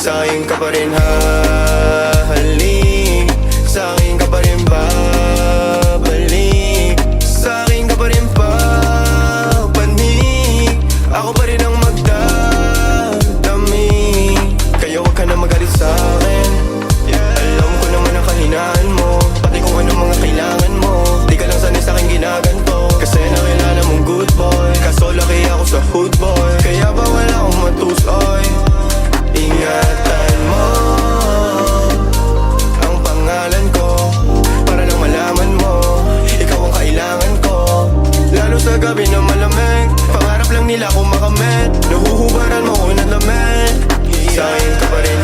Sa'kin ka pa rin hahalik, sa'kin ka pa rin babalik, sa'kin ka pa rin papanik. Ako pa rin ang magdadami, kaya wag ka na magalit sa'kin. Alam ko naman ang kahinaan mo, pati kung ano mga kailangan mo. Di ka lang sanay sa'kin ginaganto, kasi nakilala mong good boy. Kaso laki ako sa hood boy, kaya bawal akong matusoy. Ingatan mo ang pangalan ko, para lang malaman mo, ikaw ang kailangan ko. Lalo sa gabi na malamig, pangarap lang nila kung makamit. Nahuhubaran mo ko ng lamig. Sa'kin ka pa rin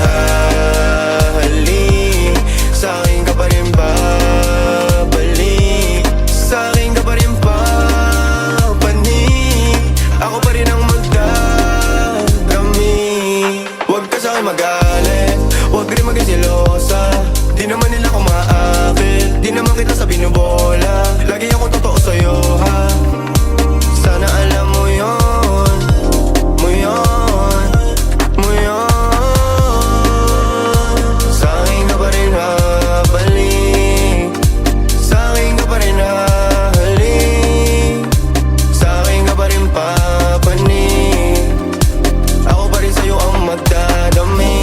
hahalik, sa'kin ka pa rin babalik, sa'kin ka pa rin papanik. Ako pa rin ang magdadami. Huwag ka sa'kin magalit, huwag rin maging selosa. Di naman nila ko maakit, di naman kita sa binubola. Lagi ako totoo sa'yo, ha? Sana alam mo yun, mo yun, mo yun. Sa'kin ka pa rin habalik, sa'kin ka pa rin hahalik, sa'kin ka pa rin papanik. Ako pa rin sa'yo ang magdadami,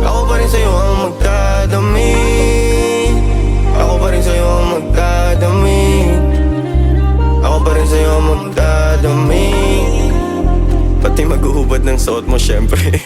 ako pa rin sa'yo ang magdadami, ako pa rin sa'yo ang magdadami, ako pa rin sa'yo ang magdadami. Pati maghuhubad ng suot mo syempre.